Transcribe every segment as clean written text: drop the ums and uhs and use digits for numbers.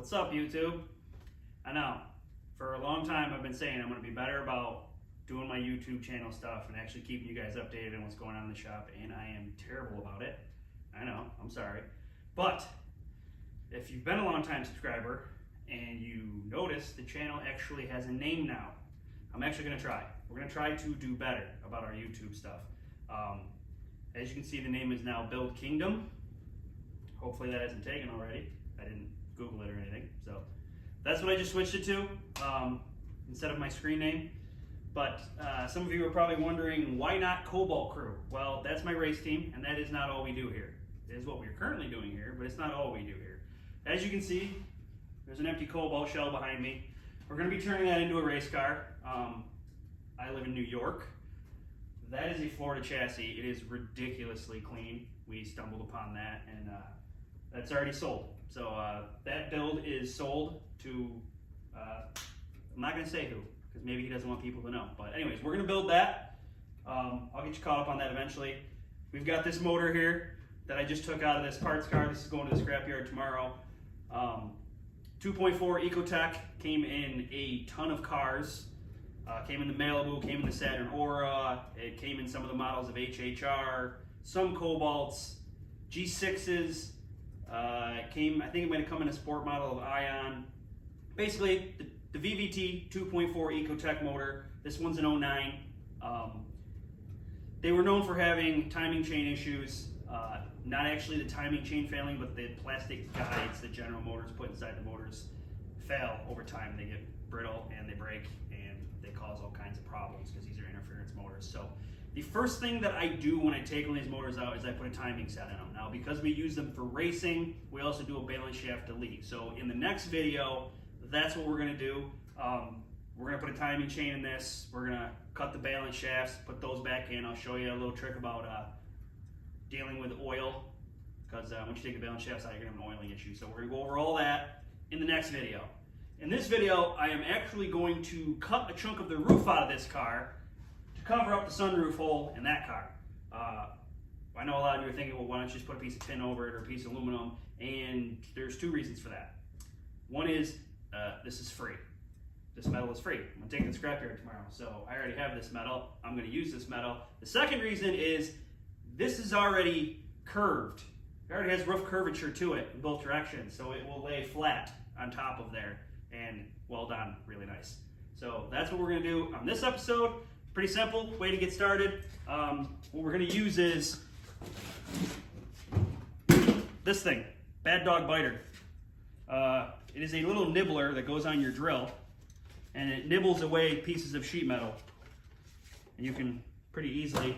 What's up, YouTube? I know, for a long time I've been saying I'm going to be better about doing my YouTube channel stuff and actually keeping you guys updated on what's going on in the shop, and I am terrible about it. I know, I'm sorry. But if you've been a long time subscriber and you notice the channel actually has a name now, I'm actually going to try. We're going to try to do better about our YouTube stuff. As you can see, the name is now Build Kingdom. Hopefully that hasn't taken already. I didn't Google it or anything. So that's what I just switched it to instead of my screen name. But some of you are probably wondering, why not Cobalt Crew? Well, that's my race team, and that is not all we do here. It is what we're currently doing here, but it's not all we do here. As you can see, there's an empty Cobalt shell behind me. We're going to be turning that into a race car. I live in New York. That is a Florida chassis. It is ridiculously clean. We stumbled upon that, and that's already sold. So that build is sold to, I'm not going to say who, because maybe he doesn't want people to know. But anyways, we're going to build that. I'll get you caught up on that eventually. We've got this motor here that I just took out of this parts car. This is going to the scrapyard tomorrow. 2.4 Ecotech, came in a ton of cars. Came in the Malibu, came in the Saturn Aura, it came in some of the models of HHR, some Cobalts, G6s, I think it might have come in a sport model of Ion. Basically, the VVT 2.4 Ecotech motor, this one's an 09. They were known for having timing chain issues, not actually the timing chain failing, but the plastic guides that General Motors put inside the motors fail over time. They get brittle and they break, and they cause all kinds of problems because these are interference motors. So the first thing that I do when I take one of these motors out is I put a timing set in them. Now, because we use them for racing, we also do a balance shaft delete. So in the next video, that's what we're going to do. We're going to put a timing chain in this. We're going to cut the balance shafts, put those back in. I'll show you a little trick about dealing with oil, because once you take the balance shafts out, you're going to have an oiling issue. So we're going to go over all that in the next video. In this video, I am actually going to cut a chunk of the roof out of this car to cover up the sunroof hole in that car. I know a lot of you are thinking, well, why don't you just put a piece of tin over it or a piece of aluminum? And there's two reasons for that. One is this is free. This metal is free. I'm gonna take it to the scrapyard tomorrow, so I already have this metal. I'm gonna use this metal. The second reason is this is already curved. It already has roof curvature to it in both directions, so it will lay flat on top of there and well done, really nice. So that's what we're gonna do on this episode. Pretty simple way to get started. What we're gonna use is this thing, Bad Dog Biter. It is a little nibbler that goes on your drill, and it nibbles away pieces of sheet metal. And you can pretty easily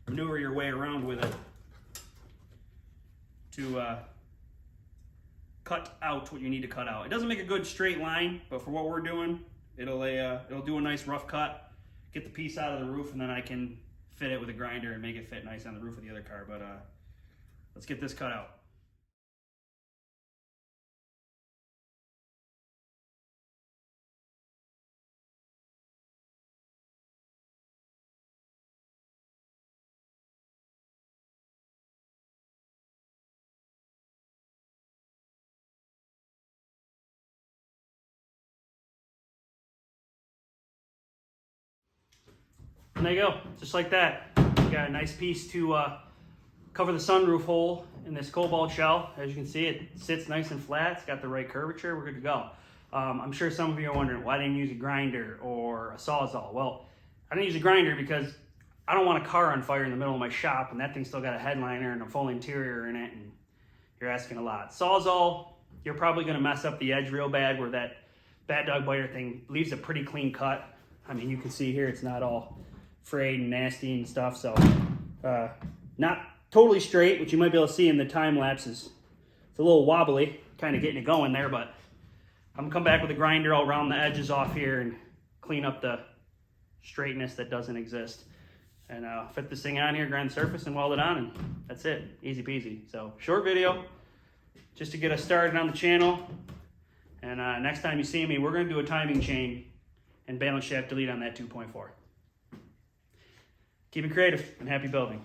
maneuver your way around with it to cut out what you need to cut out. It doesn't make a good straight line, but for what we're doing, it'll do a nice rough cut, get the piece out of the roof, and then I can fit it with a grinder and make it fit nice on the roof of the other car. But let's get this cut out. And there you go, just like that. We got a nice piece to cover the sunroof hole in this Cobalt shell. As you can see, it sits nice and flat. It's got the right curvature. We're good to go. I'm sure some of you are wondering, why didn't you use a grinder or a Sawzall? Well, I didn't use a grinder because I don't want a car on fire in the middle of my shop, and that thing's still got a headliner and a full interior in it, and you're asking a lot. Sawzall, you're probably going to mess up the edge real bad, where that Bad Dog Biter thing leaves a pretty clean cut. I mean, you can see here it's not all frayed and nasty and stuff, so not totally straight, which you might be able to see in the time lapses. It's a little wobbly, kind of getting it going there, but I'm gonna come back with a grinder. I'll round the edges off here and clean up the straightness that doesn't exist, and fit this thing on here, grind the surface, and weld it on, and that's it. Easy peasy. So short video just to get us started on the channel, and next time you see me, we're gonna do a timing chain and balance shaft delete on that 2.4. Keep it creative and happy building.